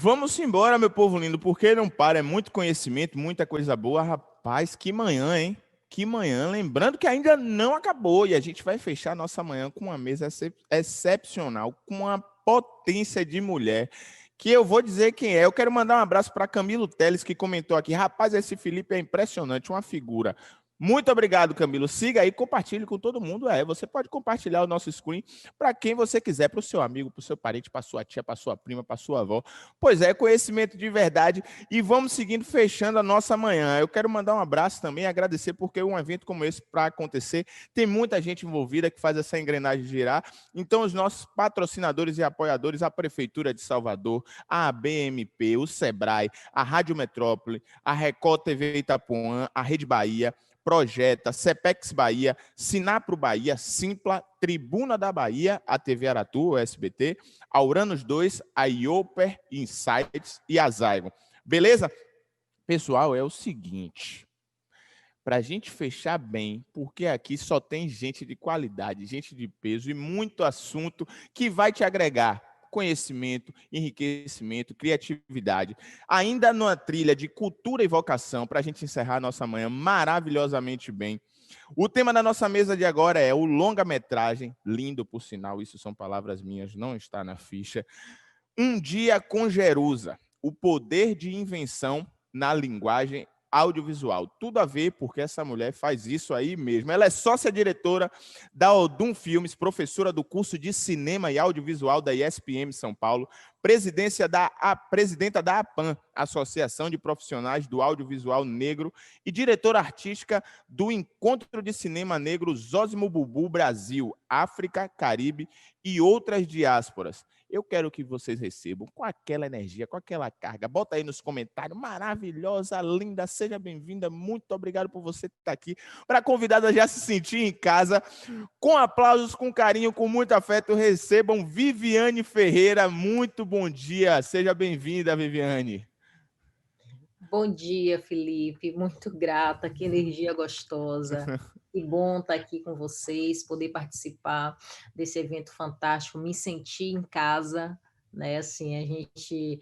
Vamos embora, meu povo lindo, porque não para, é muito conhecimento, muita coisa boa. Rapaz, que manhã, hein? Que manhã. Lembrando que ainda não acabou e a gente vai fechar nossa manhã com uma mesa excepcional, com uma potência de mulher, que eu vou dizer quem é. Eu quero mandar um abraço para Camilo Teles, que comentou aqui. Rapaz, esse Felipe é impressionante, uma figura. Muito obrigado, Camilo. Siga aí, compartilhe com todo mundo. Você pode compartilhar o nosso screen para quem você quiser, para o seu amigo, para o seu parente, para sua tia, para sua prima, para sua avó. Pois é, conhecimento de verdade. E vamos seguindo, fechando a nossa manhã. Eu quero mandar um abraço também, agradecer, porque um evento como esse, para acontecer, tem muita gente envolvida que faz essa engrenagem girar. Então, os nossos patrocinadores e apoiadores, a Prefeitura de Salvador, a ABMP, o Sebrae, a Rádio Metrópole, a Record TV Itapuã, a Rede Bahia, Projeta, Cepex Bahia, Sinapro Bahia, Simpla, Tribuna da Bahia, a TV Aratu, o SBT, a Uranus 2, a Ioper Insights e a Zygon. Beleza? Pessoal, é o seguinte, para a gente fechar bem, porque aqui só tem gente de qualidade, gente de peso e muito assunto que vai te agregar conhecimento, enriquecimento, criatividade. Ainda numa trilha de cultura e vocação, para a gente encerrar a nossa manhã maravilhosamente bem. O tema da nossa mesa de agora é o longa-metragem, lindo por sinal, isso são palavras minhas, não está na ficha. Um Dia com Jerusa, o poder de invenção na linguagem audiovisual. Tudo a ver, porque essa mulher faz isso aí mesmo. Ela é sócia-diretora da Odum Filmes, professora do curso de Cinema e Audiovisual da ISPM São Paulo, presidenta da APAN, Associação de Profissionais do Audiovisual Negro, e diretora artística do Encontro de Cinema Negro Zósimo Bubu Brasil, África, Caribe e outras diásporas. Eu quero que vocês recebam com aquela energia, com aquela carga. Bota aí nos comentários. Maravilhosa, linda, seja bem-vinda. Muito obrigado por você estar aqui. Para a convidada já se sentir em casa, com aplausos, com carinho, com muito afeto, recebam Viviane Ferreira. Muito bom dia. Seja bem-vinda, Viviane. Bom dia, Felipe. Muito grata. Que energia gostosa. Que bom estar aqui com vocês, poder participar desse evento fantástico, me sentir em casa, né? Assim, a gente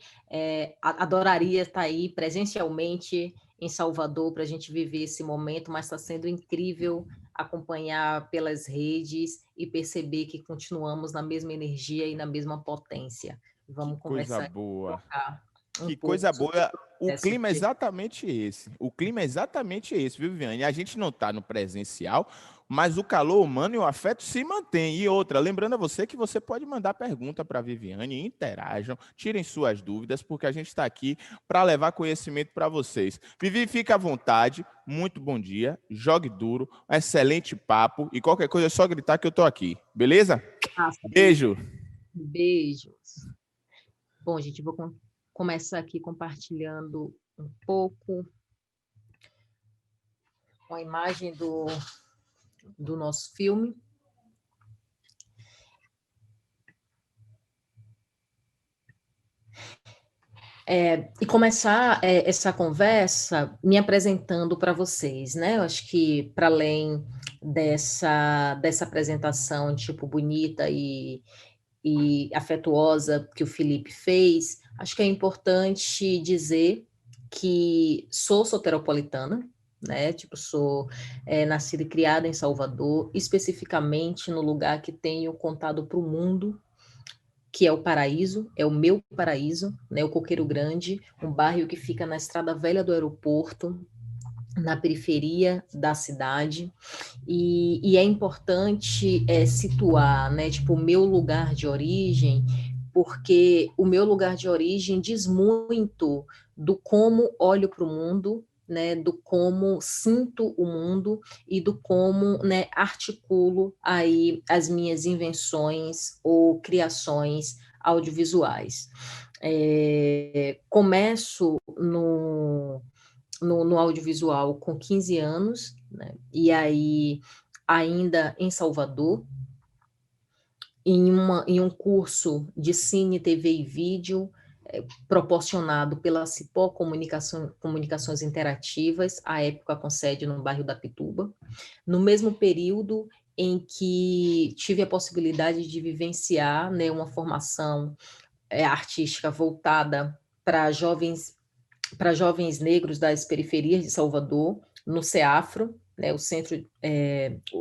adoraria estar aí presencialmente em Salvador para a gente viver esse momento, mas está sendo incrível acompanhar pelas redes e perceber que continuamos na mesma energia e na mesma potência. Que Vamos coisa conversar e boa. trocar um Que pouco coisa sobre o boa. O processo clima é de... exatamente esse. O clima é exatamente esse, viu, Viviane? A gente não está no presencial, mas o calor humano e o afeto se mantém. E outra, lembrando a você que você pode mandar pergunta para a Viviane, interajam, tirem suas dúvidas, porque a gente está aqui para levar conhecimento para vocês. Vivi, fica à vontade. Muito bom dia. Jogue duro. Um excelente papo. E qualquer coisa é só gritar que eu estou aqui. Beleza? Beijo. Beijos. Bom, gente, vou começar aqui compartilhando um pouco com a imagem do nosso filme. E começar essa conversa me apresentando para vocês, né? Eu acho que, para além dessa apresentação, tipo, bonita e afetuosa que o Felipe fez, acho que é importante dizer que sou soteropolitana, né? Tipo, sou nascida e criada em Salvador, especificamente no lugar que tenho contado para o mundo, que é o Paraíso, é o meu paraíso, né? O Coqueiro Grande, um bairro que fica na Estrada Velha do aeroporto, na periferia da cidade, e é importante situar, né, tipo, o meu lugar de origem, porque o meu lugar de origem diz muito do como olho para o mundo, né, do como sinto o mundo e do como, né, articulo aí as minhas invenções ou criações audiovisuais. Começo no audiovisual com 15 anos, né? E aí, ainda em Salvador, em um curso de cine, TV e vídeo, proporcionado pela Cipó Comunicações Interativas, à época com sede no bairro da Pituba, no mesmo período em que tive a possibilidade de vivenciar, né, uma formação artística voltada para jovens negros das periferias de Salvador, no CEAFRO, né, o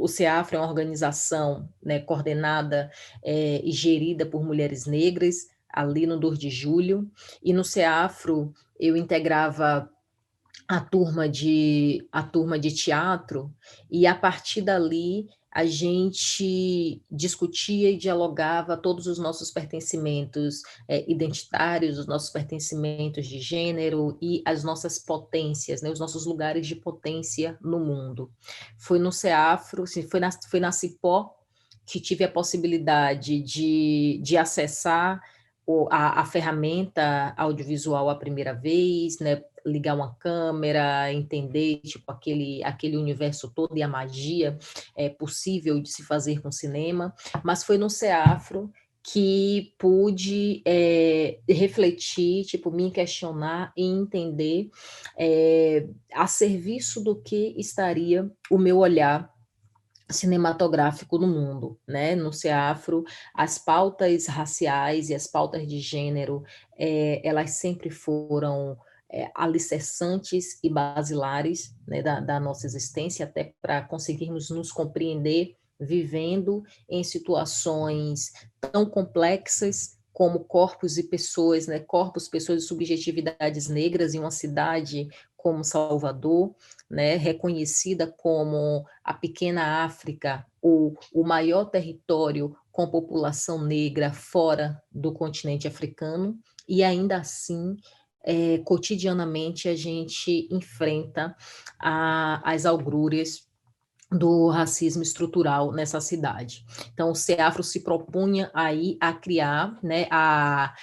CEAFRO é uma organização, né, coordenada e gerida por mulheres negras, ali no 2 de Julho, e no CEAFRO eu integrava a turma de teatro, e a partir dali a gente discutia e dialogava todos os nossos pertencimentos identitários, os nossos pertencimentos de gênero e as nossas potências, né, os nossos lugares de potência no mundo. Foi no CEAFRO, assim, foi na Cipó que tive a possibilidade de acessar a ferramenta audiovisual a primeira vez, né, ligar uma câmera, entender tipo aquele universo todo e a magia possível de se fazer com cinema, mas foi no CEAFRO que pude refletir, tipo, me questionar e entender a serviço do que estaria o meu olhar cinematográfico no mundo, né? No CEAFRO, as pautas raciais e as pautas de gênero, elas sempre foram alicerçantes e basilares, né, da nossa existência, até para conseguirmos nos compreender vivendo em situações tão complexas como corpos e pessoas, né? Corpos, pessoas e subjetividades negras em uma cidade como Salvador, né, reconhecida como a pequena África, o maior território com população negra fora do continente africano, e ainda assim, cotidianamente, a gente enfrenta as agrúrias do racismo estrutural nessa cidade. Então, o CEAFRO se propunha aí a criar, né, a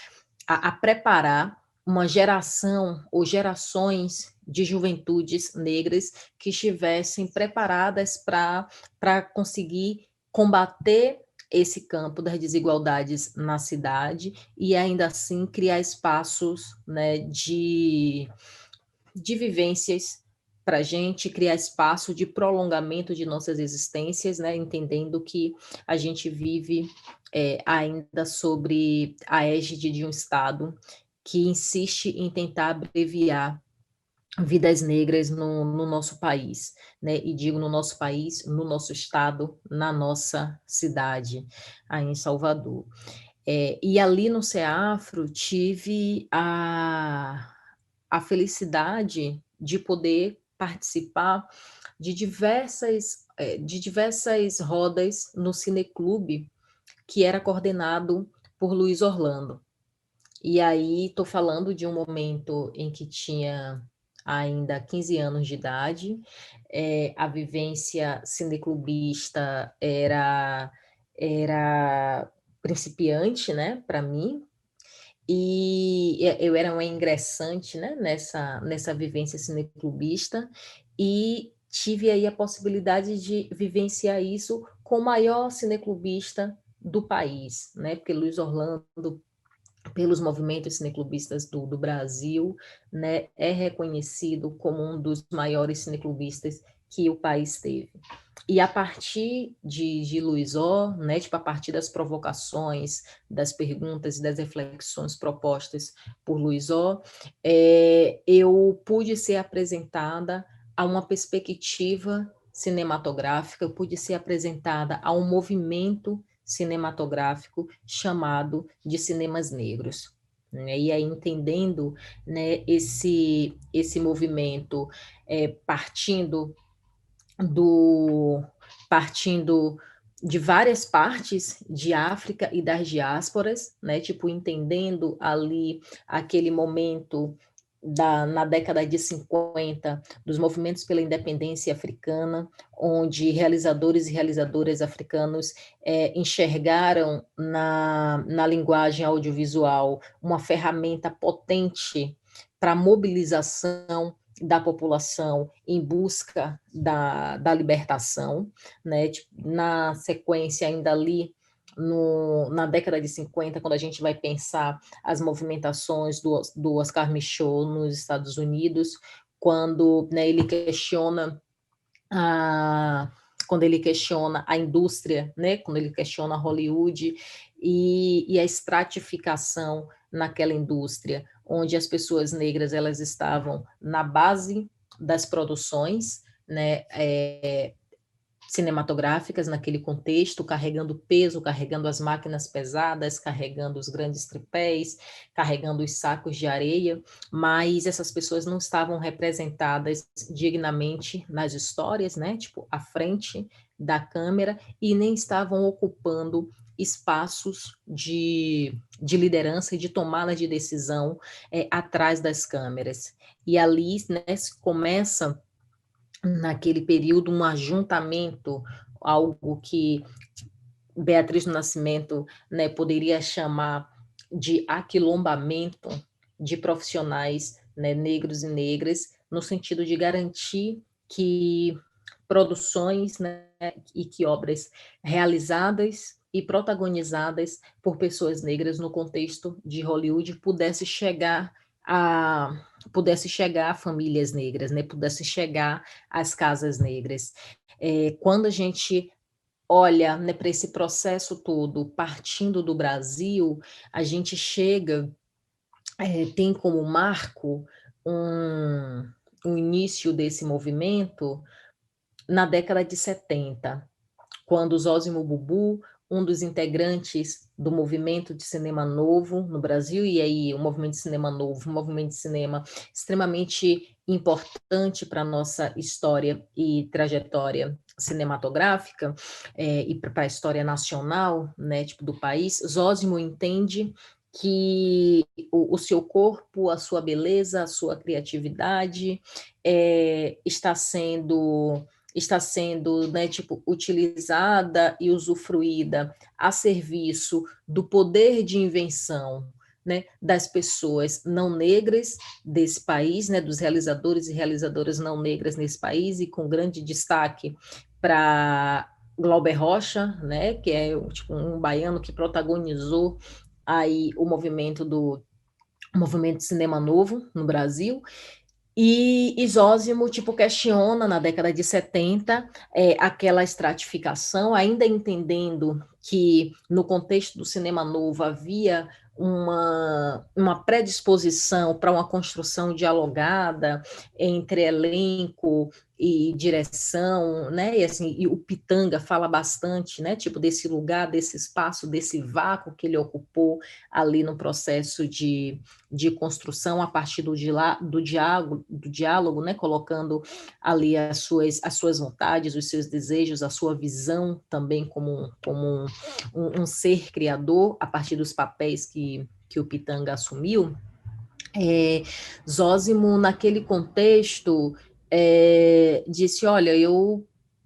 preparar uma geração ou gerações de juventudes negras que estivessem preparadas para conseguir combater esse campo das desigualdades na cidade e ainda assim criar espaços, né, de vivências para a gente, criar espaço de prolongamento de nossas existências, né, entendendo que a gente vive ainda sobre a égide de um Estado que insiste em tentar abreviar vidas negras no nosso país, né? E digo no nosso país, no nosso estado, na nossa cidade, aí em Salvador. E ali no CEAFRO tive a felicidade de poder participar de diversas rodas no Cineclube, que era coordenado por Luiz Orlando. E aí estou falando de um momento em que tinha ainda 15 anos de idade, a vivência cineclubista era principiante, né, para mim, e eu era uma ingressante, né, nessa vivência cineclubista, e tive aí a possibilidade de vivenciar isso com o maior cineclubista do país, né, porque Luiz Orlando, pelos movimentos cineclubistas do Brasil, né, é reconhecido como um dos maiores cineclubistas que o país teve. E a partir de Luizó, né, tipo, a partir das provocações, das perguntas e das reflexões propostas por Luizó, eu pude ser apresentada a uma perspectiva cinematográfica, eu pude ser apresentada a um movimento cinematográfico chamado de cinemas negros. Né? E aí, entendendo, né, esse movimento partindo do partindo de várias partes de África e das diásporas, né? Tipo, entendendo ali aquele momento na década de 50, dos movimentos pela independência africana, onde realizadores e realizadoras africanos enxergaram na linguagem audiovisual uma ferramenta potente para mobilização da população em busca da libertação, né? Na sequência, ainda ali, na década de 50, quando a gente vai pensar as movimentações do Oscar Micheaux nos Estados Unidos, quando, né, ele questiona a indústria, né, quando ele questiona Hollywood e a estratificação naquela indústria, onde as pessoas negras elas estavam na base das produções, né, cinematográficas naquele contexto, carregando peso, carregando as máquinas pesadas, carregando os grandes tripés, carregando os sacos de areia, mas essas pessoas não estavam representadas dignamente nas histórias, né? Tipo, à frente da câmera, e nem estavam ocupando espaços de liderança e de tomada de decisão atrás das câmeras. E ali, né, se começa naquele período um ajuntamento, algo que Beatriz do Nascimento, né, poderia chamar de aquilombamento de profissionais, né, negros e negras, no sentido de garantir que produções, né, e que obras realizadas e protagonizadas por pessoas negras no contexto de Hollywood pudesse chegar a famílias negras, né, pudesse chegar às casas negras. Quando a gente olha, né, para esse processo todo, partindo do Brasil, a gente chega, tem como marco um início desse movimento na década de 70, quando Zósimo Bubu, um dos integrantes do movimento de cinema novo no Brasil, e aí o movimento de cinema novo, um movimento de cinema extremamente importante para a nossa história e trajetória cinematográfica, e para a história nacional, né, tipo, do país. Zósimo entende que o seu corpo, a sua beleza, a sua criatividade está sendo, né, tipo, utilizada e usufruída a serviço do poder de invenção, né, das pessoas não negras desse país, né, dos realizadores e realizadoras não negras nesse país, e com grande destaque para Glauber Rocha, né, que é tipo, um baiano que protagonizou aí o movimento de cinema novo no Brasil. E Zósimo, tipo, questiona na década de 70 aquela estratificação, ainda entendendo que no contexto do cinema novo havia uma predisposição para uma construção dialogada entre elenco e direção, né? E assim, e o Pitanga fala bastante, né? Tipo, desse lugar, desse espaço, desse vácuo que ele ocupou ali no processo de construção a partir do diálogo, né, colocando ali as suas vontades, os seus desejos, a sua visão também como um ser criador a partir dos papéis que o Pitanga assumiu. Zósimo, naquele contexto, disse, olha,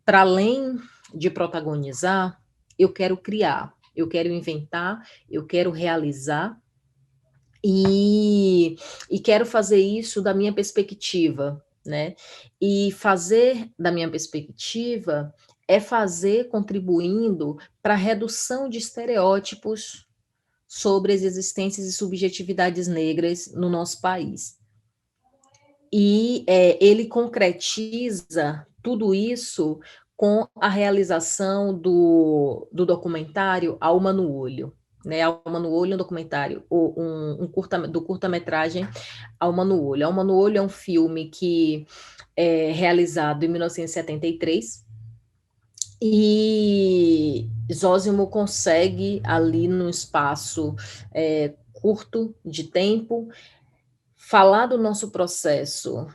para além de protagonizar, eu quero criar, eu quero inventar, eu quero realizar, e quero fazer isso da minha perspectiva, né? E fazer da minha perspectiva é fazer contribuindo para a redução de estereótipos sobre as existências e subjetividades negras no nosso país. E ele concretiza tudo isso com a realização do documentário Alma no Olho. Né, Alma no Olho é um documentário, do curta-metragem Alma no Olho. Alma no Olho é um filme que é realizado em 1973, e Zósimo consegue, ali num espaço curto de tempo, falar do nosso processo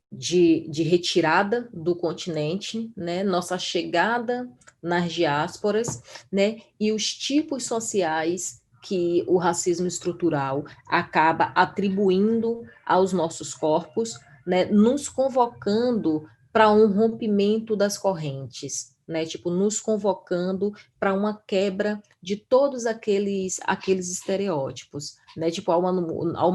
de retirada do continente, né, nossa chegada nas diásporas, né, e os tipos sociais que o racismo estrutural acaba atribuindo aos nossos corpos, né, nos convocando para um rompimento das correntes, né, tipo, nos convocando para uma quebra de todos aqueles estereótipos, né, tipo, Alma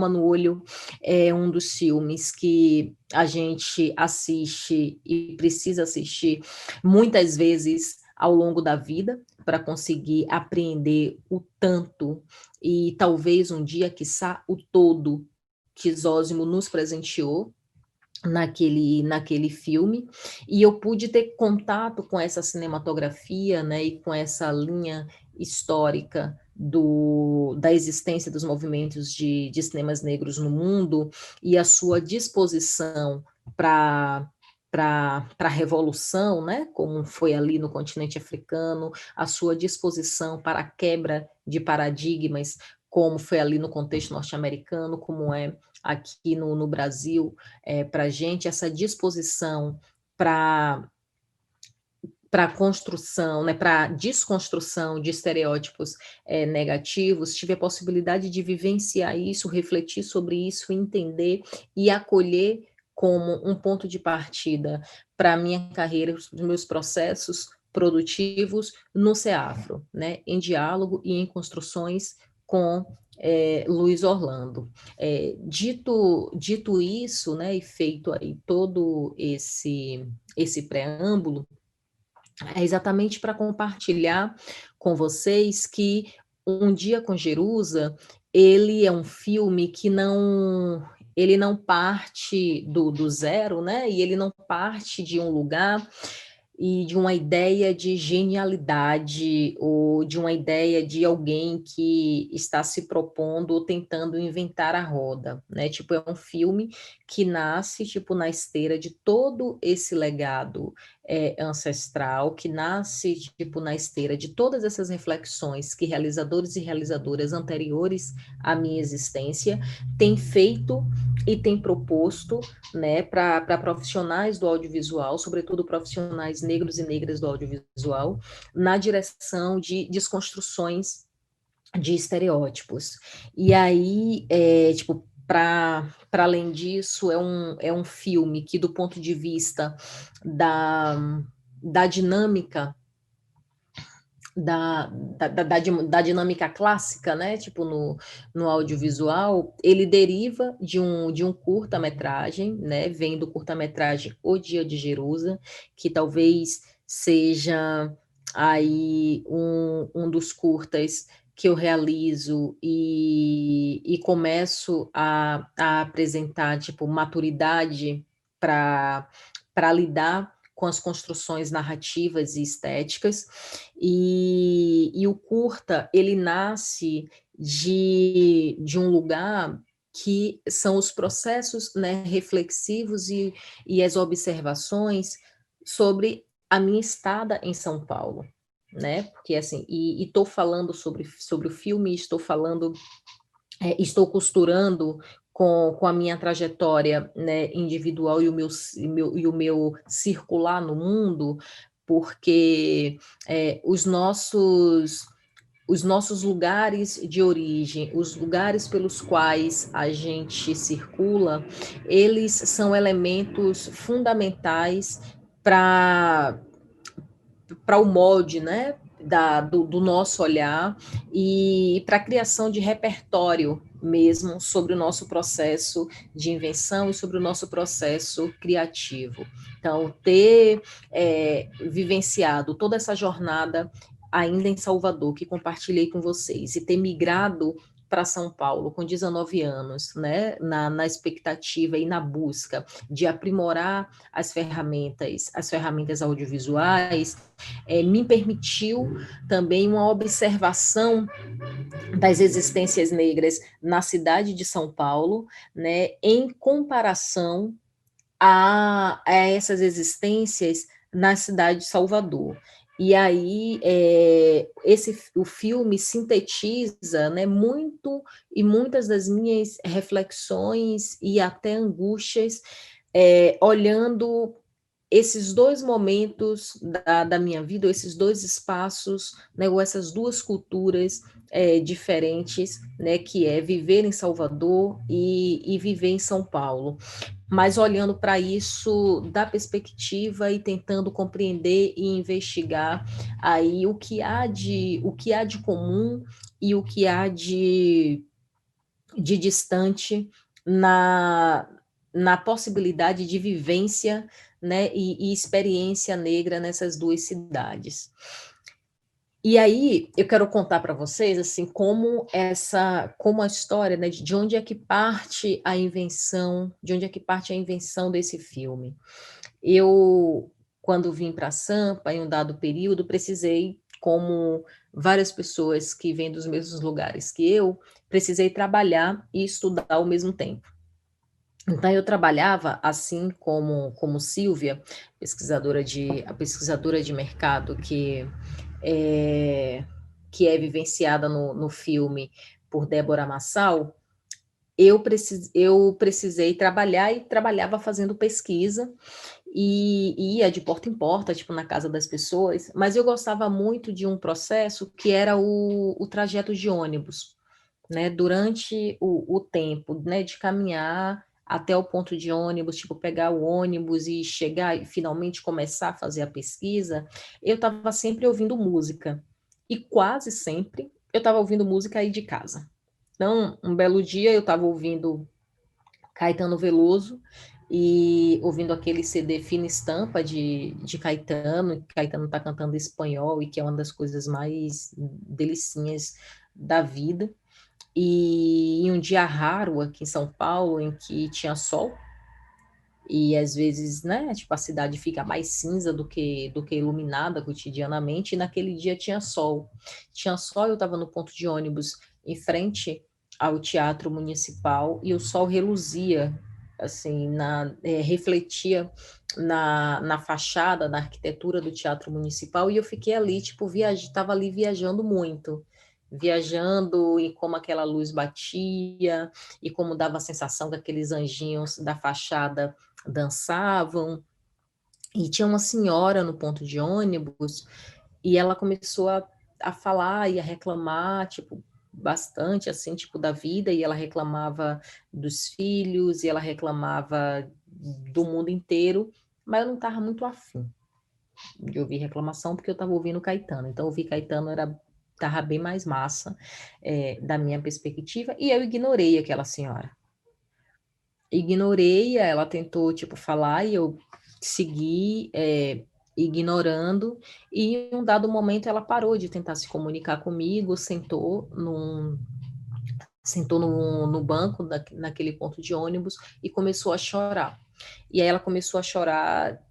no Olho é um dos filmes que a gente assiste e precisa assistir muitas vezes ao longo da vida para conseguir apreender o tanto e talvez um dia, quiçá, o todo que Zósimo nos presenteou naquele filme, e eu pude ter contato com essa cinematografia, né, e com essa linha histórica da existência dos movimentos de cinemas negros no mundo e a sua disposição para a revolução, né, como foi ali no continente africano, a sua disposição para a quebra de paradigmas, como foi ali no contexto norte-americano, como é aqui no Brasil, para a gente, essa disposição para a construção, né, para a desconstrução de estereótipos negativos, tive a possibilidade de vivenciar isso, refletir sobre isso, entender e acolher como um ponto de partida para a minha carreira, os meus processos produtivos no CEAFRO, né, em diálogo e em construções com Luiz Orlando. Dito isso, né, e feito aí todo esse preâmbulo, é exatamente para compartilhar com vocês que Um Dia com Jerusa, ele é um filme que ele não parte do zero, né? E ele não parte de um lugar e de uma ideia de genialidade ou de uma ideia de alguém que está se propondo ou tentando inventar a roda, né? Tipo, é um filme que nasce, tipo, na esteira de todo esse legado ancestral, que nasce, tipo, na esteira de todas essas reflexões que realizadores e realizadoras anteriores à minha existência têm feito e têm proposto, né, para profissionais do audiovisual, sobretudo profissionais negros e negras do audiovisual, na direção de desconstruções de estereótipos. E aí, tipo, para além disso, é um filme que, do ponto de vista da dinâmica da dinâmica clássica, né? Tipo, no audiovisual, ele deriva de um curta-metragem, né? Vem do curta-metragem O Dia de Jerusa, que talvez seja aí um dos curtas que eu realizo e começo a apresentar, tipo, maturidade para lidar com as construções narrativas e estéticas, e o curta, ele nasce de um lugar que são os processos, né, reflexivos e as observações sobre a minha estada em São Paulo, né, porque assim, e estou falando sobre o filme, estou falando, estou costurando com a minha trajetória, né, individual e o meu circular no mundo, porque os nossos lugares de origem, os lugares pelos quais a gente circula, eles são elementos fundamentais para o molde, né, do nosso olhar e para a criação de repertório mesmo sobre o nosso processo de invenção e sobre o nosso processo criativo. Então, ter vivenciado toda essa jornada ainda em Salvador, que compartilhei com vocês, e ter migrado para São Paulo com 19 anos, né, na expectativa e na busca de aprimorar as ferramentas audiovisuais, me permitiu também uma observação das existências negras na cidade de São Paulo, né, em comparação a essas existências na cidade de Salvador. E aí, o filme sintetiza, né, muito e muitas das minhas reflexões e até angústias, olhando esses dois momentos da minha vida, esses dois espaços, né, ou essas duas culturas diferentes, né, que é viver em Salvador e viver em São Paulo, mas olhando para isso da perspectiva e tentando compreender e investigar aí o que há de comum e o que há de distante na possibilidade de vivência, né, e experiência negra nessas duas cidades. E aí eu quero contar para vocês assim como a história, né, de onde é que parte a invenção, desse filme. Eu, quando vim para Sampa, em um dado período, precisei como várias pessoas que vêm dos mesmos lugares que eu, precisei trabalhar e estudar ao mesmo tempo. Então, eu trabalhava, assim como Silvia, a pesquisadora de mercado é, que é vivenciada no filme por Débora Massal. Eu precisei trabalhar e trabalhava fazendo pesquisa e ia de porta em porta, tipo, na casa das pessoas, mas eu gostava muito de um processo que era o trajeto de ônibus, né? Durante o tempo, né, de caminhar até o ponto de ônibus, tipo, pegar o ônibus e chegar e finalmente começar a fazer a pesquisa, eu estava sempre ouvindo música. E quase sempre eu estava ouvindo música aí de casa. Então, um belo dia eu estava ouvindo Caetano Veloso e ouvindo aquele CD Fina Estampa de Caetano, e Caetano está cantando espanhol e que é uma das coisas mais delicinhas da vida. E em um dia raro aqui em São Paulo, em que tinha sol, e às vezes, né, tipo, a cidade fica mais cinza do que iluminada cotidianamente, e naquele dia tinha sol. Tinha sol, eu estava no ponto de ônibus em frente ao Teatro Municipal, e o sol reluzia, assim, refletia na fachada, na arquitetura do Teatro Municipal, e eu fiquei ali, tipo, estava ali viajando muito. Viajando e como aquela luz batia, e como dava a sensação que aqueles anjinhos da fachada dançavam, e tinha uma senhora no ponto de ônibus, e ela começou a falar e a reclamar, tipo, bastante, assim, tipo, da vida, e ela reclamava dos filhos, e ela reclamava do mundo inteiro, mas eu não estava muito afim de ouvir reclamação, porque eu estava ouvindo Caetano, então ouvir Caetano estava bem mais massa, da minha perspectiva, e eu ignorei aquela senhora. Ignorei, ela tentou, tipo, falar e eu segui ignorando, e em um dado momento ela parou de tentar se comunicar comigo, sentou no banco naquele ponto de ônibus e começou a chorar. E aí ela começou a chorar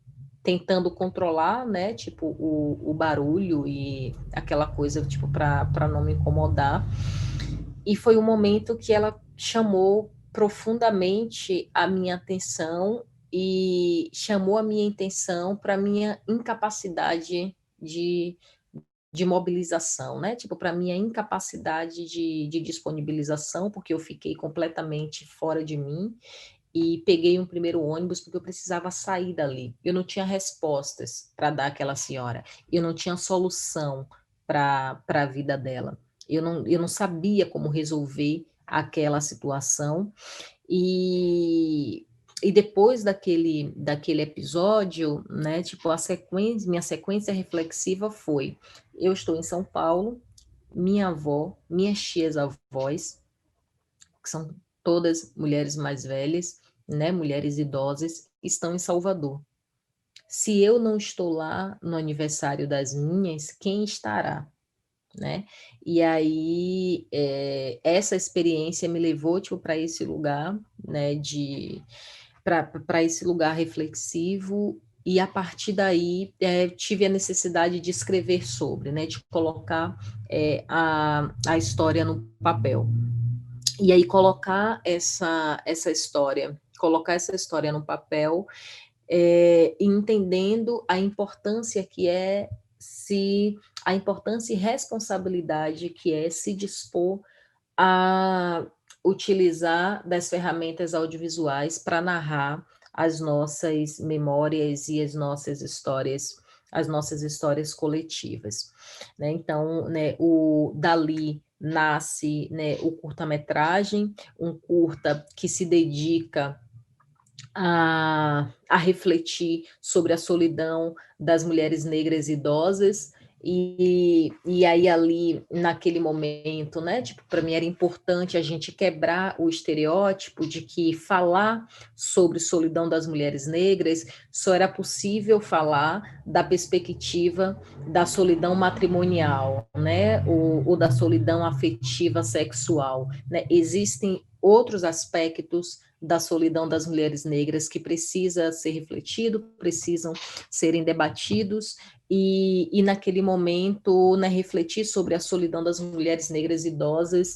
tentando controlar, né, tipo, o barulho e aquela coisa, tipo, para não me incomodar. E foi um momento que ela chamou profundamente a minha atenção e chamou a minha atenção para a minha incapacidade de mobilização, né? Tipo, para a minha incapacidade de disponibilização, porque eu fiquei completamente fora de mim e peguei um primeiro ônibus porque eu precisava sair dali. Eu não tinha respostas para dar àquela senhora, eu não tinha solução para a vida dela. Eu não sabia como resolver aquela situação. E depois daquele episódio, né, tipo, minha sequência reflexiva foi: eu estou em São Paulo, minha avó, minhas tias-avós, que são todas mulheres mais velhas, né, mulheres idosas, estão em Salvador. Se eu não estou lá no aniversário das minhas, quem estará? Né? E aí essa experiência me levou tipo para esse lugar, né, para esse lugar reflexivo, e a partir daí tive a necessidade de escrever sobre, né, de colocar a história no papel. E aí colocar essa história no papel, entendendo a importância a importância e responsabilidade que é se dispor a utilizar das ferramentas audiovisuais para narrar as nossas memórias e as nossas histórias coletivas, né? Então, né, dali nasce, né, o curta-metragem, um curta que se dedica a refletir sobre a solidão das mulheres negras idosas, e aí ali, naquele momento, né, tipo, para mim era importante a gente quebrar o estereótipo de que falar sobre solidão das mulheres negras só era possível falar da perspectiva da solidão matrimonial, né, ou da solidão afetiva sexual, né? Existem outros aspectos da solidão das mulheres negras que precisa ser refletido, precisam serem debatidos e naquele momento, né, refletir sobre a solidão das mulheres negras idosas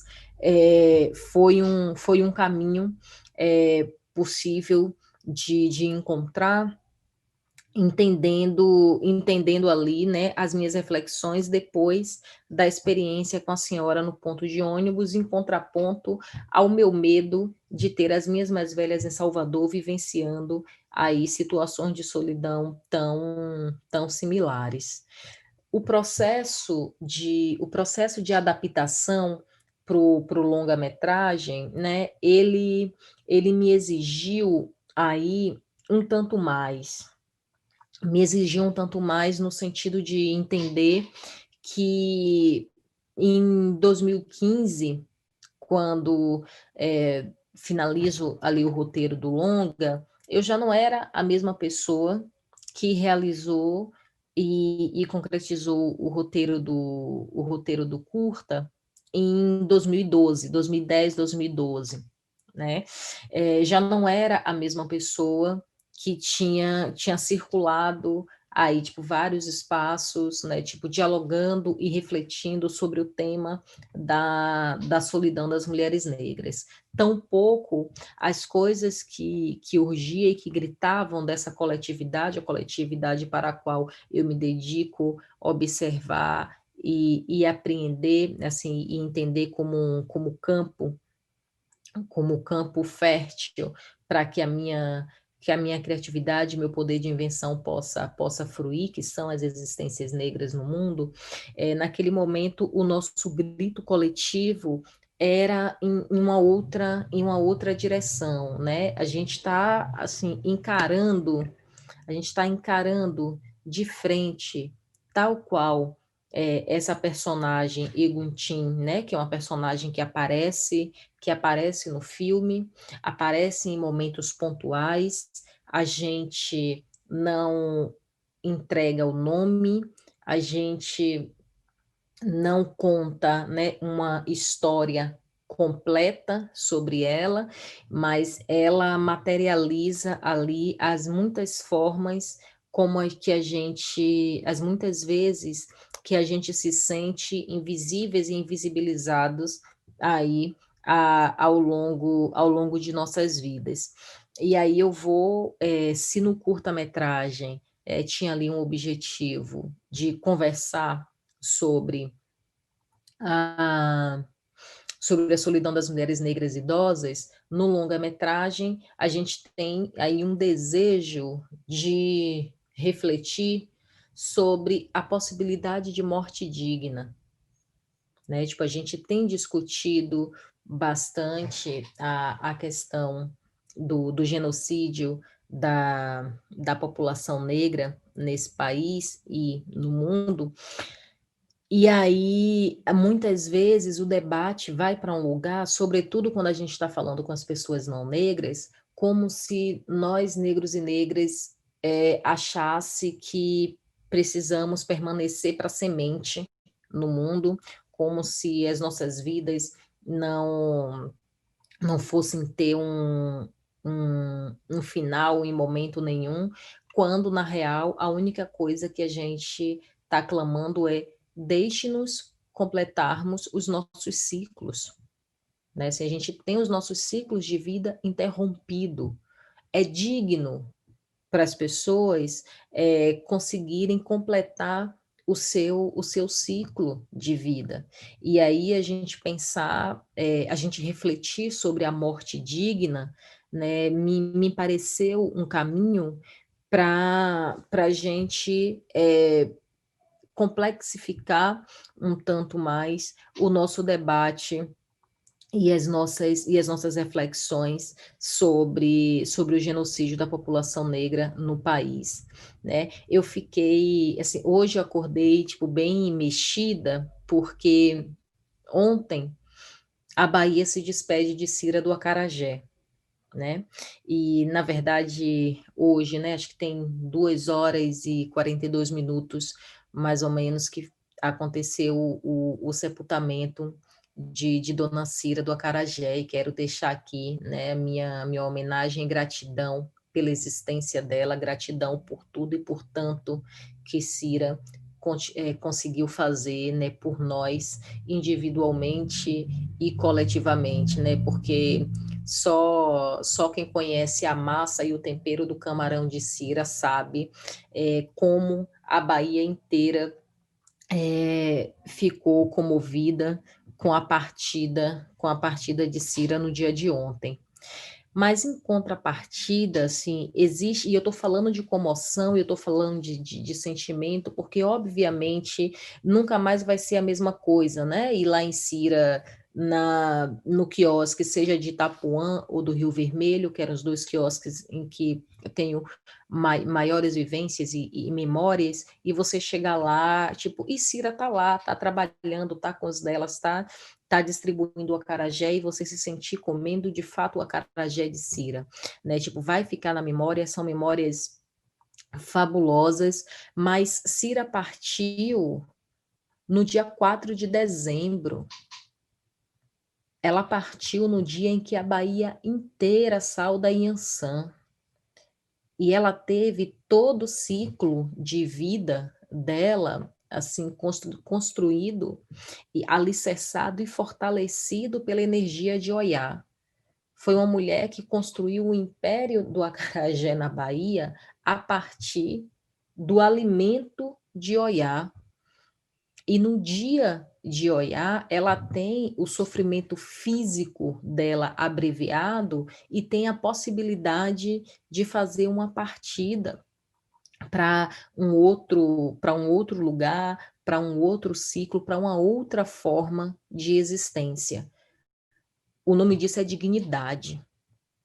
foi um caminho possível de encontrar, entendendo ali, né, as minhas reflexões depois da experiência com a senhora no ponto de ônibus, em contraponto ao meu medo de ter as minhas mais velhas em Salvador vivenciando aí situações de solidão tão similares. O processo de adaptação para o longa-metragem, né, ele me exigiu aí um tanto mais, me exigiu um tanto mais no sentido de entender que em 2015, quando finalizo ali o roteiro do longa, eu já não era a mesma pessoa que realizou e concretizou o roteiro do curta em 2012, 2010, 2012, né? Já não era a mesma pessoa que tinha circulado aí, tipo, vários espaços, né, tipo, dialogando e refletindo sobre o tema da solidão das mulheres negras. Tampouco as coisas que urgia e que gritavam dessa coletividade, a coletividade para a qual eu me dedico a observar e apreender, assim, e entender como campo fértil para que a minha criatividade, meu poder de invenção possa fruir, que são as existências negras no mundo. Naquele momento, o nosso grito coletivo era em uma outra direção, né? A gente está assim encarando de frente, tal qual essa personagem Eguntin, né, que é uma personagem que aparece no filme, aparece em momentos pontuais, a gente não entrega o nome, a gente não conta, né, uma história completa sobre ela, mas ela materializa ali as muitas formas como as muitas vezes que a gente se sente invisíveis e invisibilizados aí ao longo de nossas vidas. E aí eu vou, se no curta-metragem tinha ali um objetivo de conversar sobre a, sobre a solidão das mulheres negras idosas, no longa-metragem a gente tem aí um desejo de refletir sobre a possibilidade de morte digna, né? Tipo, a gente tem discutido bastante a questão do genocídio da população negra nesse país e no mundo, e aí, muitas vezes, o debate vai para um lugar, sobretudo quando a gente está falando com as pessoas não negras, como se nós, negros e negras, achasse que precisamos permanecer para semente no mundo, como se as nossas vidas não, não fossem ter um final em momento nenhum, quando, na real, a única coisa que a gente está clamando é: deixe-nos completarmos os nossos ciclos, né? Se a gente tem os nossos ciclos de vida interrompido, é digno para as pessoas conseguirem completar o seu ciclo de vida. E aí a gente pensar, a gente refletir sobre a morte digna, né, me pareceu um caminho para a gente complexificar um tanto mais o nosso debate e as nossas reflexões sobre o genocídio da população negra no país, né? Eu fiquei, assim, hoje eu acordei, tipo, bem mexida, porque ontem a Bahia se despede de Cira do Acarajé, né? E, na verdade, hoje, né, acho que tem 2 horas e 42 minutos, mais ou menos, que aconteceu o sepultamento de Dona Cira do Acarajé, e quero deixar aqui, né, minha homenagem e gratidão pela existência dela, gratidão por tudo e por tanto que Cira conseguiu fazer, né, por nós, individualmente e coletivamente, né, porque só quem conhece a massa e o tempero do camarão de Cira sabe como a Bahia inteira ficou comovida com a partida de Cira no dia de ontem. Mas em contrapartida, assim, existe, e eu estou falando de comoção, e eu estou falando de sentimento, porque obviamente nunca mais vai ser a mesma coisa, né? Ir lá em Cira, no quiosque, seja de Itapuã ou do Rio Vermelho, que eram os dois quiosques em que eu tenho maiores vivências e memórias, e você chegar lá, tipo, e Cira tá lá, tá trabalhando, tá com os delas, tá distribuindo o acarajé e você se sentir comendo de fato o acarajé de Cira, né? Tipo, vai ficar na memória, são memórias fabulosas, mas Cira partiu no dia 4 de dezembro. Ela partiu no dia em que a Bahia inteira sauda Yansan. E ela teve todo o ciclo de vida dela assim construído e alicerçado e fortalecido pela energia de Oiá. Foi uma mulher que construiu o império do acarajé na Bahia a partir do alimento de Oiá. E no dia de Oiá, ela tem o sofrimento físico dela abreviado e tem a possibilidade de fazer uma partida para um outro lugar, para um outro ciclo, para uma outra forma de existência. O nome disso é dignidade,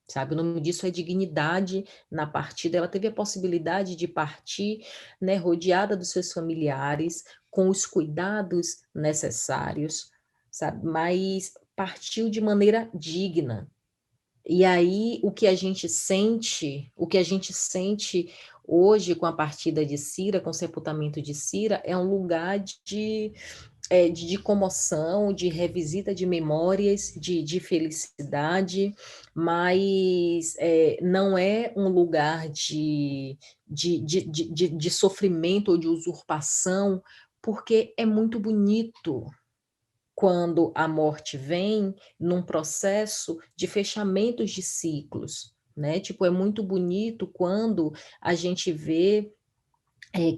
sabe? O nome disso é dignidade na partida. Ela teve a possibilidade de partir, né, rodeada dos seus familiares, com os cuidados necessários, sabe? Mas partiu de maneira digna. E aí o que a gente sente hoje com a partida de Cira, com o sepultamento de Cira, é um lugar de comoção, de revisita de memórias, de felicidade, mas não é um lugar de sofrimento ou de usurpação, porque é muito bonito quando a morte vem num processo de fechamentos de ciclos, né? Tipo, é muito bonito quando a gente vê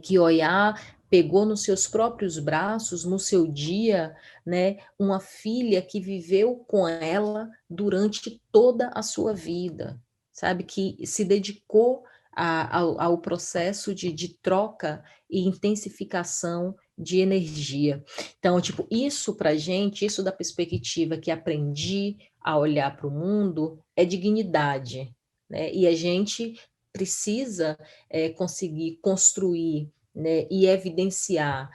que Oiá pegou nos seus próprios braços, no seu dia, né, uma filha que viveu com ela durante toda a sua vida, sabe? Que se dedicou ao processo de troca e intensificação de energia. Então, tipo, isso para gente, isso da perspectiva que aprendi a olhar para o mundo, é dignidade, né? E a gente precisa conseguir construir, né, e evidenciar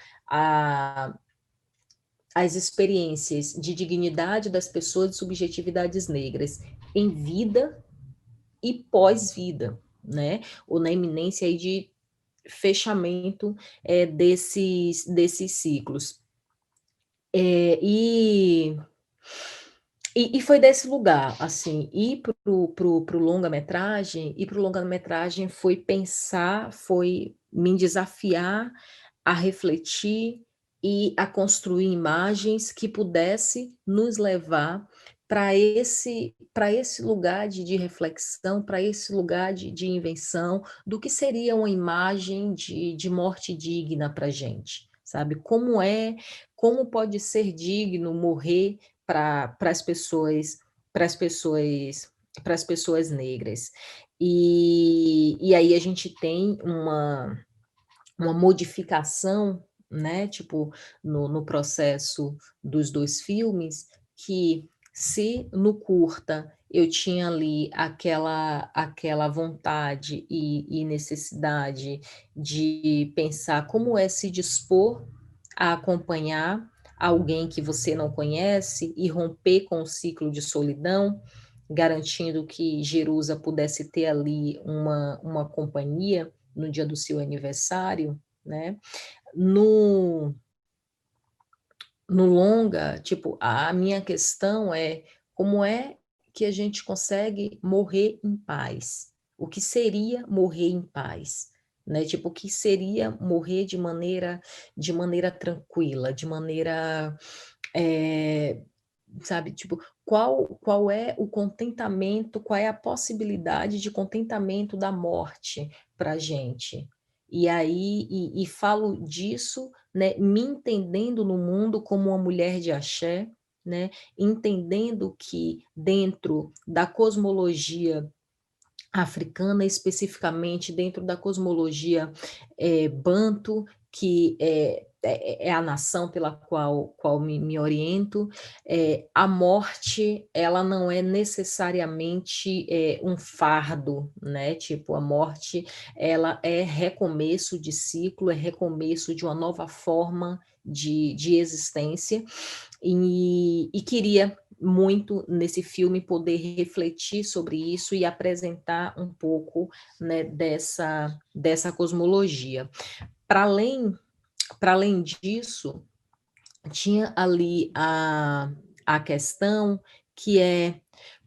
as experiências de dignidade das pessoas de subjetividades negras em vida e pós-vida, né? Ou na iminência aí de fechamento desses ciclos. E foi desse lugar, assim, ir pro longa-metragem, ir pro longa-metragem foi pensar, foi me desafiar a refletir e a construir imagens que pudesse nos levar para esse lugar de reflexão, para esse lugar de invenção, do que seria uma imagem de morte digna para a gente, sabe? Como pode ser digno morrer para as pessoas, para as pessoas, para as pessoas negras. E aí a gente tem uma modificação, né, tipo, no processo dos dois filmes, que se no curta eu tinha ali aquela vontade e necessidade de pensar como é se dispor a acompanhar alguém que você não conhece e romper com o ciclo de solidão, garantindo que Jerusa pudesse ter ali uma companhia no dia do seu aniversário, né? No, no longa, tipo, a minha questão é como é que a gente consegue morrer em paz, o que seria morrer em paz, né? Tipo, o que seria morrer de maneira tranquila, de maneira, eh, sabe, tipo, qual é o contentamento, qual é a possibilidade de contentamento da morte pra gente. E aí falo disso, né, me entendendo no mundo como uma mulher de axé, né, entendendo que dentro da cosmologia africana, especificamente dentro da cosmologia, banto, que é a nação pela qual me oriento, a morte, ela não é necessariamente, um fardo, né, tipo, a morte, ela é recomeço de ciclo, é recomeço de uma nova forma de existência, e queria muito nesse filme poder refletir sobre isso e apresentar um pouco, né, dessa cosmologia. Para além para além disso, tinha ali a questão que é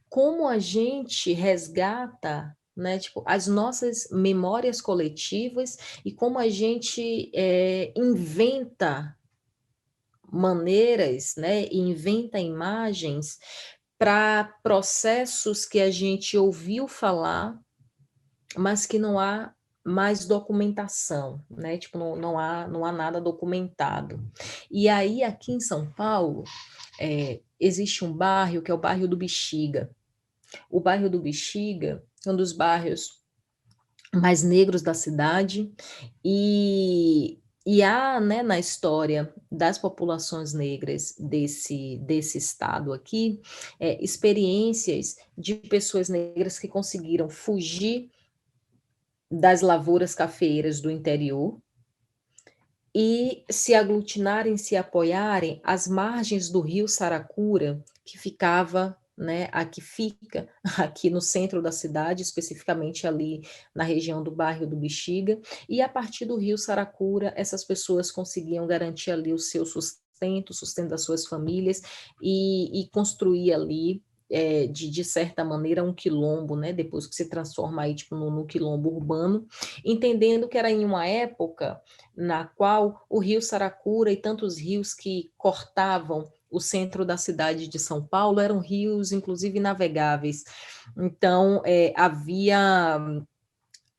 como a gente resgata, né, tipo, as nossas memórias coletivas e como a gente, inventa maneiras, né, e inventa imagens para processos que a gente ouviu falar, mas que não há mais documentação, né, tipo, não há nada documentado. E aí, aqui em São Paulo, existe um bairro que é o bairro do Bexiga. O bairro do Bexiga é um dos bairros mais negros da cidade, e há, né, na história das populações negras desse estado aqui, experiências de pessoas negras que conseguiram fugir das lavouras cafeeiras do interior e se aglutinarem, se apoiarem às margens do rio Saracura, que ficava, né, aqui fica, aqui no centro da cidade, especificamente ali na região do bairro do Bexiga, e a partir do rio Saracura, essas pessoas conseguiam garantir ali o seu sustento, o sustento das suas famílias, e construir ali, de certa maneira, um quilombo, né, depois que se transforma aí, tipo, no quilombo urbano, entendendo que era em uma época na qual o rio Saracura e tantos rios que cortavam o centro da cidade de São Paulo eram rios, inclusive, navegáveis. Então,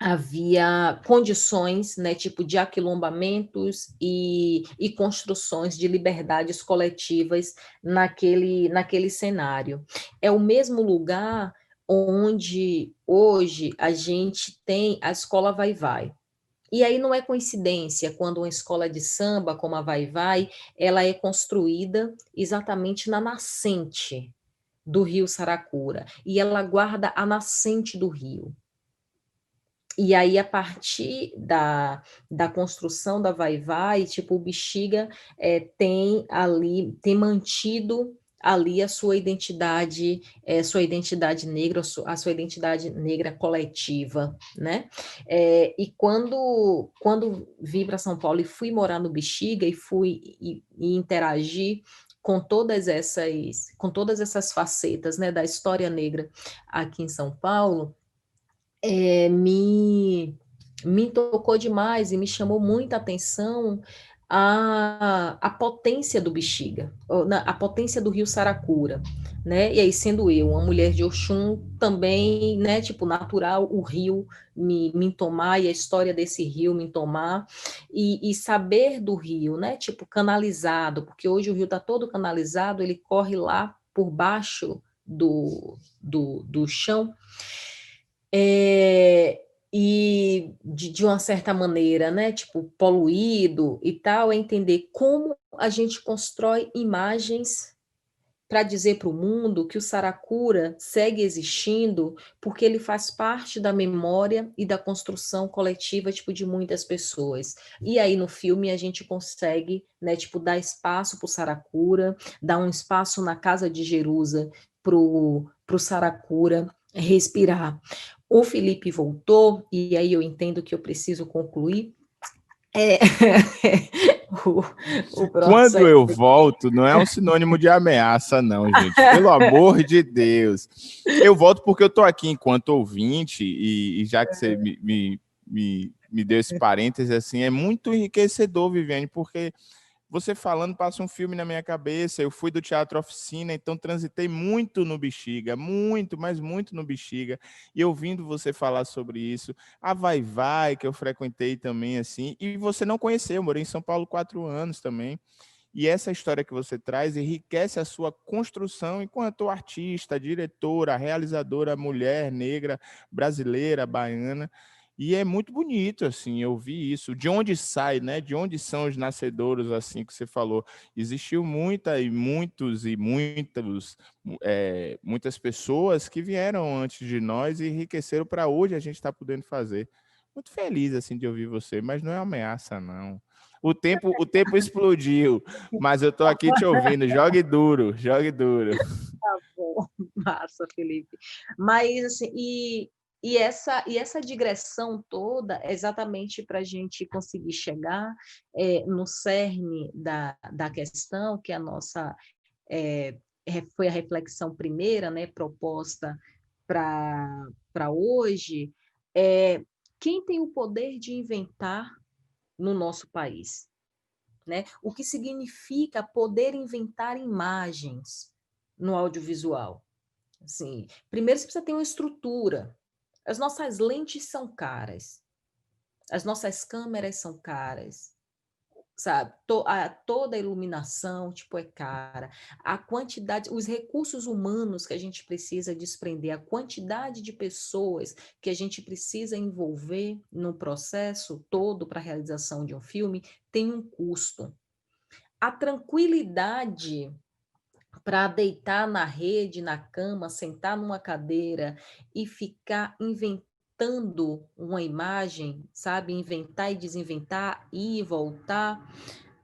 havia condições, né, tipo de aquilombamentos e construções de liberdades coletivas naquele cenário. É o mesmo lugar onde hoje a gente tem a escola Vai-Vai. E aí não é coincidência quando uma escola de samba, como a Vai-Vai, ela é construída exatamente na nascente do rio Saracura, e ela guarda a nascente do rio. E aí, a partir da construção da Vai-Vai, tipo, o Bexiga tem mantido ali a sua identidade negra, a sua identidade negra coletiva, né? E quando vim para São Paulo e fui morar no Bexiga e fui e interagir com todas essas facetas, né, da história negra aqui em São Paulo, me tocou demais e me chamou muita atenção a potência do Bexiga, a potência do rio Saracura, né? E aí, sendo eu uma mulher de Oxum, também, né, tipo, natural o rio me tomar e a história desse rio me tomar, e saber do rio, né, tipo, canalizado, porque hoje o rio está todo canalizado, ele corre lá por baixo do chão, e de uma certa maneira, né, tipo, poluído e tal, é entender como a gente constrói imagens para dizer para o mundo que o Saracura segue existindo, porque ele faz parte da memória e da construção coletiva, tipo, de muitas pessoas. E aí, no filme, a gente consegue, né, tipo, dar espaço para o Saracura, dar um espaço na casa de Jerusa para o Saracura respirar. O Felipe voltou, e aí eu entendo que eu preciso concluir. É, o Quando processo. eu volto, não é um sinônimo de ameaça, não, gente. Pelo amor de Deus. Eu volto porque eu estou aqui enquanto ouvinte, e já que você me deu esse parêntese, assim, é muito enriquecedor, Viviane, porque você falando passa um filme na minha cabeça. Eu fui do Teatro Oficina, então transitei muito no Bexiga, muito, mas muito no Bexiga. E ouvindo você falar sobre isso, a Vai Vai, que eu frequentei também, assim, e você não conheceu, eu morei em São Paulo 4 anos também. E essa história que você traz enriquece a sua construção enquanto artista, diretora, realizadora, mulher negra, brasileira, baiana. E é muito bonito, assim, eu vi isso. De onde sai, né? De onde são os nascedouros, assim, que você falou. Existiu muitas pessoas que vieram antes de nós e enriqueceram para hoje a gente está podendo fazer. Muito feliz, assim, de ouvir você, mas não é ameaça, não. O tempo explodiu, mas eu estou aqui te ouvindo. Jogue duro, jogue duro. Tá bom, massa, Felipe. Mas, assim, e essa digressão toda é exatamente para a gente conseguir chegar no cerne da questão, que a nossa foi a reflexão primeira, né, proposta para hoje, quem tem o poder de inventar no nosso país? Né? O que significa poder inventar imagens no audiovisual? Assim, primeiro você precisa ter uma estrutura. As nossas lentes são caras, as nossas câmeras são caras, sabe? Toda a iluminação, tipo, é cara. A quantidade, os recursos humanos que a gente precisa desprender, a quantidade de pessoas que a gente precisa envolver no processo todo para a realização de um filme tem um custo. A tranquilidade para deitar na rede, na cama, sentar numa cadeira e ficar inventando uma imagem, sabe? Inventar e desinventar, ir e voltar.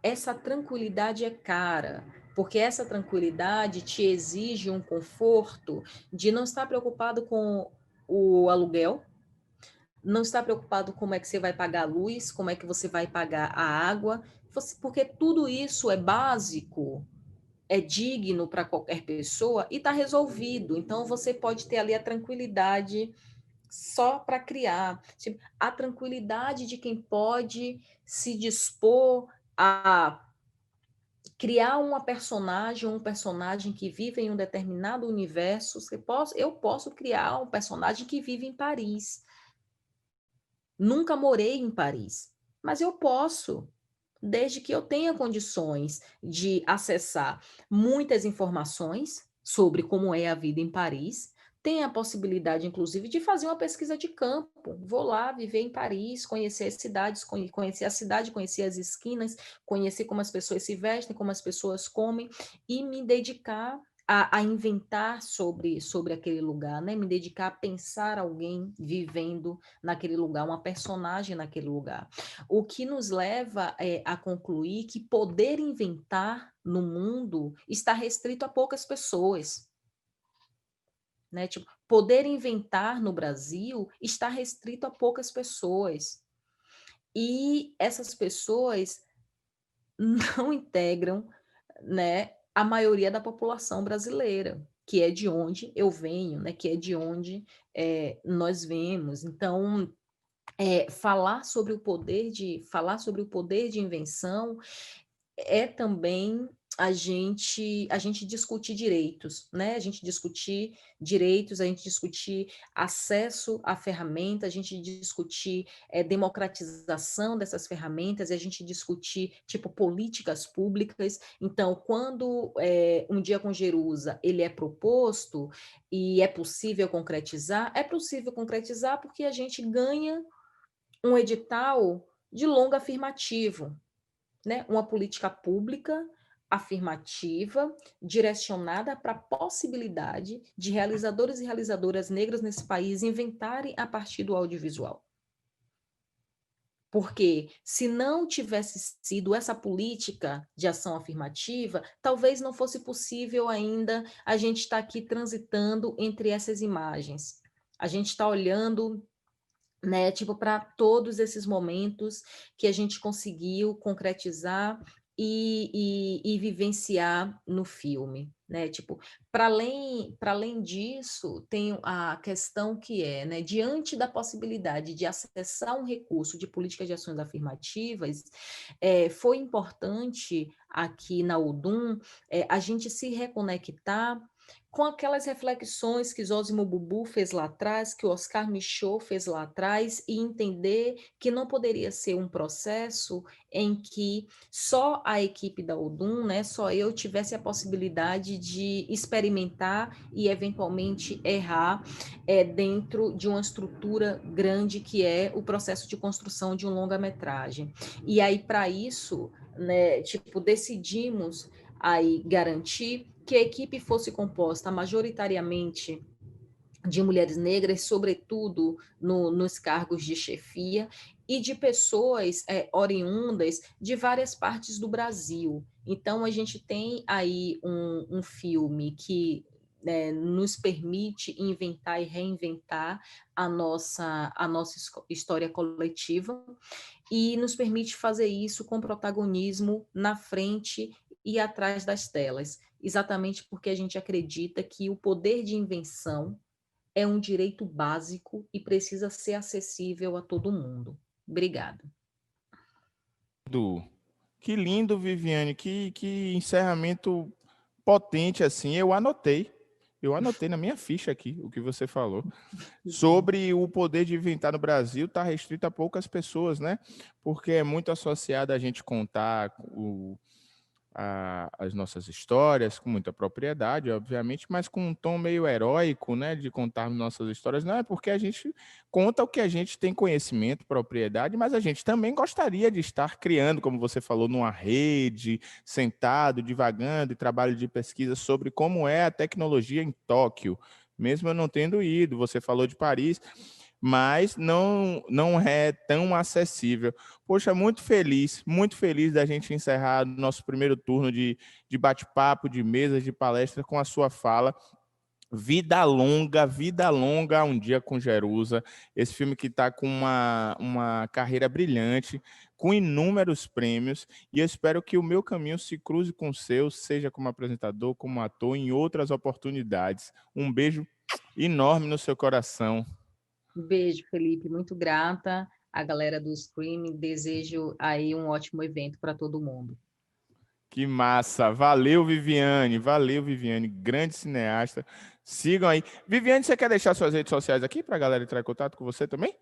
Essa tranquilidade é cara, porque essa tranquilidade te exige um conforto de não estar preocupado com o aluguel, não estar preocupado como é que você vai pagar a luz, como é que você vai pagar a água, porque tudo isso é básico, é digno para qualquer pessoa e está resolvido. Então, você pode ter ali a tranquilidade só para criar. Tipo, a tranquilidade de quem pode se dispor a criar uma personagem, um personagem que vive em um determinado universo. Eu posso criar um personagem que vive em Paris. Nunca morei em Paris, mas eu posso, desde que eu tenha condições de acessar muitas informações sobre como é a vida em Paris, tenha a possibilidade, inclusive, de fazer uma pesquisa de campo. Vou lá viver em Paris, conhecer as cidades, conhecer a cidade, conhecer as esquinas, conhecer como as pessoas se vestem, como as pessoas comem, e me dedicar a inventar sobre aquele lugar, né? Me dedicar a pensar alguém vivendo naquele lugar, uma personagem naquele lugar. O que nos leva a concluir que poder inventar no mundo está restrito a poucas pessoas. Né? Tipo, poder inventar no Brasil está restrito a poucas pessoas. E essas pessoas não integram, né, a maioria da população brasileira, que é de onde eu venho, né, que é de onde nós vemos. Então, falar sobre o poder de invenção é também a gente discutir direitos, né? A gente discutir direitos, a gente discutir acesso à ferramenta, a gente discutir democratização dessas ferramentas, a gente discutir tipo políticas públicas. Então, quando um dia com Jerusa ele é proposto e é possível concretizar porque a gente ganha um edital de longo afirmativo, né? Uma política pública afirmativa, direcionada para a possibilidade de realizadores e realizadoras negras nesse país inventarem a partir do audiovisual. Porque se não tivesse sido essa política de ação afirmativa, talvez não fosse possível ainda a gente estar aqui transitando entre essas imagens. A gente está olhando né? Tipo, para todos esses momentos que a gente conseguiu concretizar e vivenciar no filme, né? Tipo, para além disso, tem a questão que é, né? Diante da possibilidade de acessar um recurso de políticas de ações afirmativas, foi importante aqui na UDUM a gente se reconectar com aquelas reflexões que Zósimo Bubu fez lá atrás, que o Oscar Michaud fez lá atrás, e entender que não poderia ser um processo em que só a equipe da Odum, né, só eu tivesse a possibilidade de experimentar e eventualmente errar dentro de uma estrutura grande que é o processo de construção de um longa-metragem. E aí, para isso, né, tipo, decidimos aí garantir que a equipe fosse composta majoritariamente de mulheres negras, sobretudo nos cargos de chefia, e de pessoas oriundas de várias partes do Brasil. Então, a gente tem aí um filme que nos permite inventar e reinventar a nossa história coletiva e nos permite fazer isso com protagonismo na frente e atrás das telas, exatamente porque a gente acredita que o poder de invenção é um direito básico e precisa ser acessível a todo mundo. Obrigada. Que lindo, Viviane, que encerramento potente assim. Eu anotei na minha ficha aqui o que você falou sobre o poder de inventar no Brasil está restrito a poucas pessoas, né? Porque é muito associado a gente contar as nossas histórias com muita propriedade, obviamente, mas com um tom meio heróico, né, de contar nossas histórias. Não é porque a gente conta o que a gente tem conhecimento, propriedade, mas a gente também gostaria de estar criando, como você falou, numa rede, sentado, divagando e trabalho de pesquisa sobre como é a tecnologia em Tóquio. Mesmo eu não tendo ido, você falou de Paris, mas não é tão acessível. Poxa, muito feliz da gente encerrar nosso primeiro turno de bate-papo, de mesas, de palestra com a sua fala. Vida longa, Um Dia com Jerusa. Esse filme que está com uma carreira brilhante, com inúmeros prêmios, e eu espero que o meu caminho se cruze com o seu, seja como apresentador, como ator, em outras oportunidades. Um beijo enorme no seu coração. Beijo, Felipe, muito grata. A galera do Scream, desejo aí um ótimo evento para todo mundo. Que massa. Valeu, Viviane. Valeu, Viviane. Grande cineasta. Sigam aí. Viviane, você quer deixar suas redes sociais aqui para a galera entrar em contato com você também?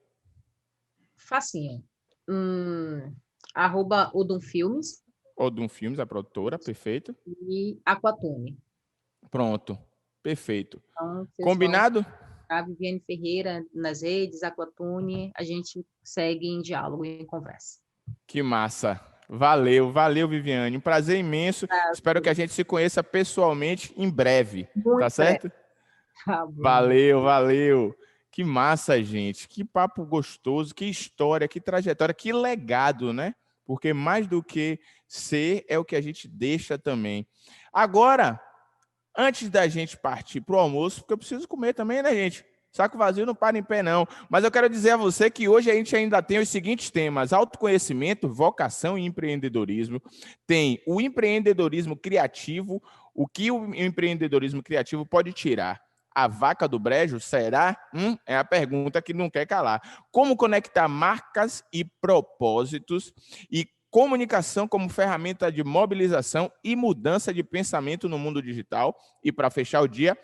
Facinho. Arroba Odum Filmes Odum Filmes, a produtora. Perfeito. e Aquatume. Pronto. Perfeito. Então, vocês vão Combinado? a Viviane Ferreira nas redes, Aquatune, a gente segue em diálogo e em conversa. Que massa. Valeu, Viviane. Um prazer imenso. Espero que a gente se conheça pessoalmente em breve. Tá Muito breve. certo? Tá bom. Valeu. Que massa, gente. Que papo gostoso, que história, que trajetória, que legado, né? Porque mais do que ser é o que a gente deixa também. Agora, antes da gente partir para o almoço, porque eu preciso comer também, né, gente? Saco vazio não para em pé, não. Mas eu quero dizer a você que hoje a gente ainda tem os seguintes temas: autoconhecimento, vocação e empreendedorismo. Tem o empreendedorismo criativo. O que o empreendedorismo criativo pode tirar? A vaca do brejo, será? É a pergunta que não quer calar. Como conectar marcas e propósitos e comunicação como ferramenta de mobilização e mudança de pensamento no mundo digital. E para fechar o dia,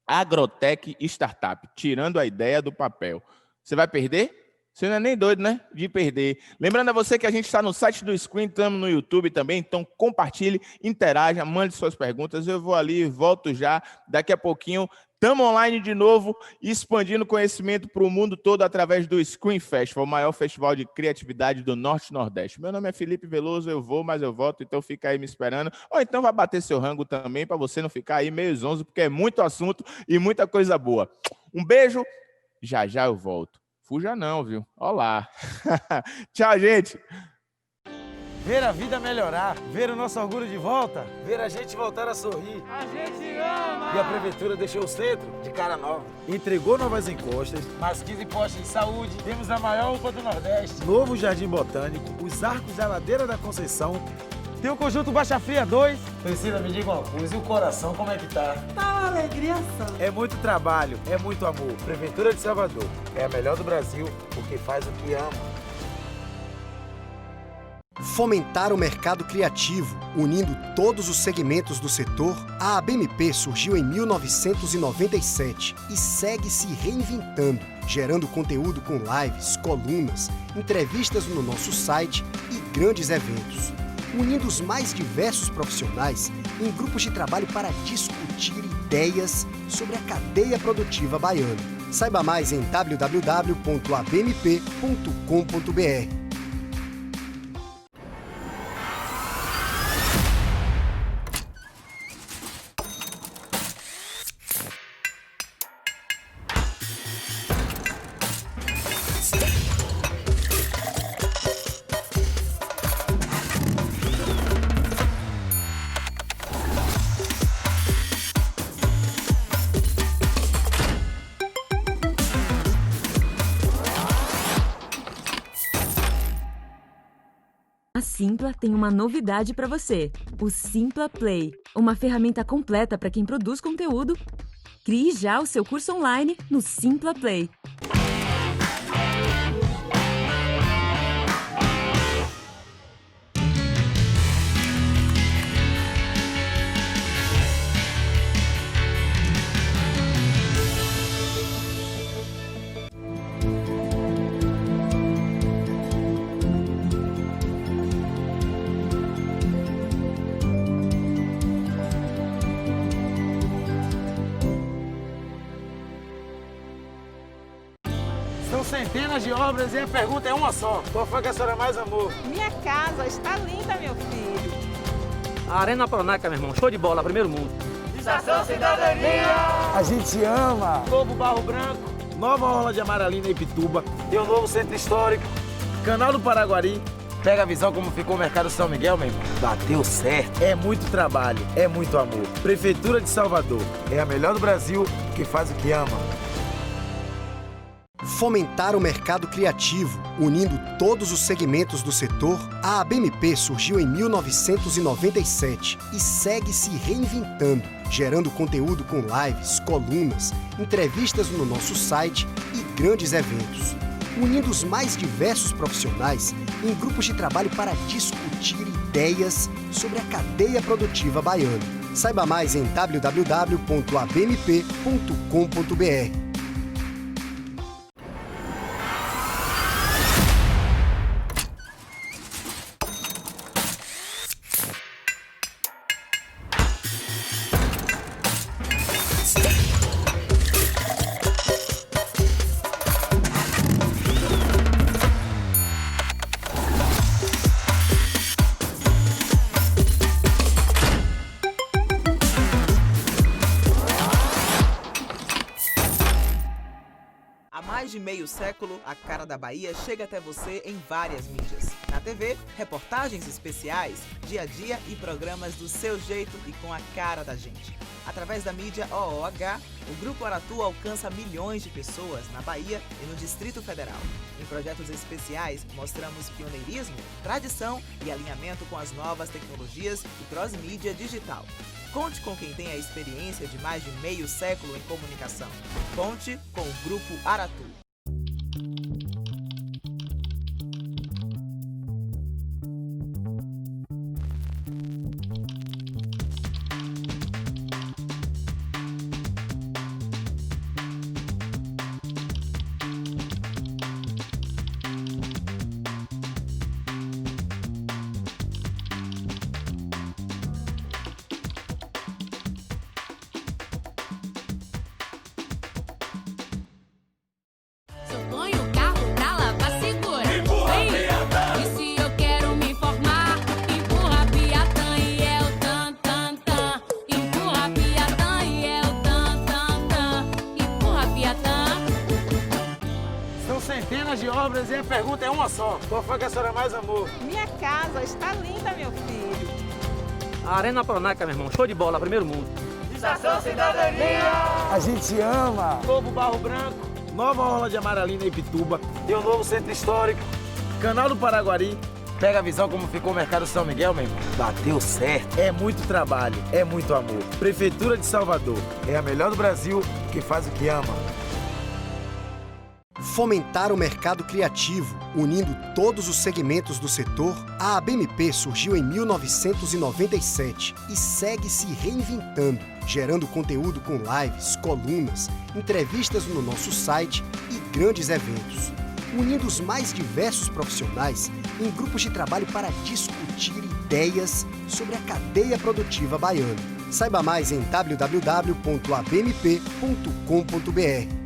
Agrotech Startup, tirando a ideia do papel. Você vai perder? Você não é nem doido, né? De perder. Lembrando a você que a gente está no site do Screen, estamos no YouTube também, então compartilhe, interaja, mande suas perguntas. Eu vou ali, volto já, daqui a pouquinho. Estamos online de novo, expandindo conhecimento para o mundo todo através do Screen Festival, o maior festival de criatividade do Norte e Nordeste. Meu nome é Felipe Veloso, eu vou, mas eu volto, então fica aí me esperando. Ou então vai bater seu rango também, para você não ficar aí meio zonzo, porque é muito assunto e muita coisa boa. Um beijo, já eu volto. Fuja não, viu? Olá. Tchau, gente. ver a vida melhorar, ver o nosso orgulho de volta, ver a gente voltar a sorrir. A gente ama! E a Prefeitura deixou o centro de cara nova. Entregou novas encostas, mais 15 postos de saúde, temos a maior UPA do Nordeste, novo Jardim Botânico, os arcos da Ladeira da Conceição, tem o Conjunto Baixa Fria 2. Priscila, me diga uma coisa, e o coração como é que tá? Tá uma alegria só. É muito trabalho, é muito amor. Prefeitura de Salvador é a melhor do Brasil porque faz o que ama. Fomentar o mercado criativo, unindo todos os segmentos do setor, a ABMP surgiu em 1997 e segue se reinventando, gerando conteúdo com lives, colunas, entrevistas no nosso site e grandes eventos, unindo os mais diversos profissionais em grupos de trabalho para discutir ideias sobre a cadeia produtiva baiana. Saiba mais em www.abmp.com.br. A Simpla tem uma novidade para você, o Simpla Play, uma ferramenta completa para quem produz conteúdo. Crie já o seu curso online no Simpla Play. São centenas de obras e a pergunta é uma só. Qual foi que a senhora mais amou? Minha casa está linda, meu filho. A Arena Pronaca, meu irmão, show de bola, primeiro mundo. Estação Cidadania! A gente ama! Novo Barro Branco. Nova Orla de Amaralina e Pituba. Tem um novo centro histórico. Canal do Paraguari. Pega a visão como ficou o Mercado São Miguel, meu irmão. Bateu certo. É muito trabalho, é muito amor. Prefeitura de Salvador é a melhor do Brasil que faz o que ama. Fomentar o mercado criativo, unindo todos os segmentos do setor, a ABMP surgiu em 1997 e segue se reinventando, gerando conteúdo com lives, colunas, entrevistas no nosso site e grandes eventos, unindo os mais diversos profissionais em grupos de trabalho para discutir ideias sobre a cadeia produtiva baiana. Saiba mais em www.abmp.com.br. Há mais de meio século, a Cara da Bahia chega até você em várias mídias. Na TV, reportagens especiais, dia a dia e programas do seu jeito e com a cara da gente. Através da mídia OOH, o Grupo Aratu alcança milhões de pessoas na Bahia e no Distrito Federal. Em projetos especiais, mostramos pioneirismo, tradição e alinhamento com as novas tecnologias e cross-mídia digital. Conte com quem tem a experiência de mais de meio século em comunicação. Conte com o Grupo Aratu. minha pergunta é uma só. Qual foi que a senhora mais amou? Minha casa está linda, meu filho. A Arena Pronaca, meu irmão, show de bola, primeiro mundo. Estação Cidadania! A gente ama! Novo Barro Branco. Nova Orla de Amaralina e Pituba. Tem um novo centro histórico. Canal do Paraguari. Pega a visão como ficou o Mercado São Miguel, meu irmão. Bateu certo. É muito trabalho, é muito amor. Prefeitura de Salvador. É a melhor do Brasil que faz o que ama. Fomentar o mercado criativo, unindo todos os segmentos do setor, a ABMP surgiu em 1997 e segue se reinventando, gerando conteúdo com lives, colunas, entrevistas no nosso site e grandes eventos, unindo os mais diversos profissionais em grupos de trabalho para discutir ideias sobre a cadeia produtiva baiana. Saiba mais em www.abmp.com.br.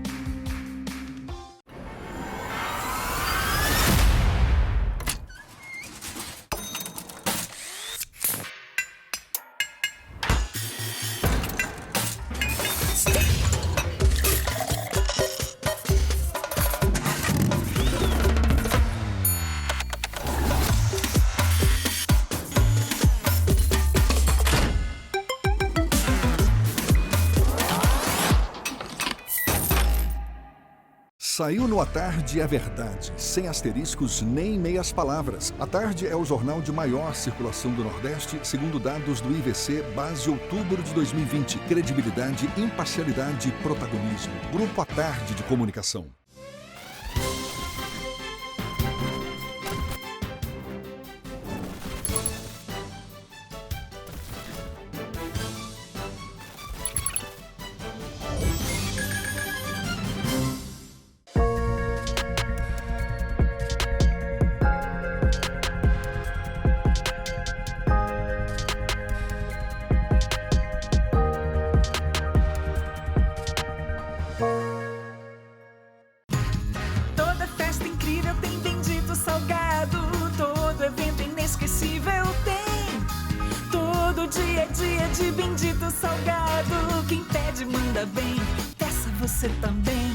Saiu no A Tarde é Verdade, sem asteriscos nem meias palavras. A Tarde é o jornal de maior circulação do Nordeste, segundo dados do IVC, base outubro de 2020. Credibilidade, imparcialidade e protagonismo. Grupo A Tarde de Comunicação. Toda festa incrível tem Bendito Salgado, todo evento inesquecível tem. Todo dia é dia de Bendito Salgado, quem pede manda bem, peça você também.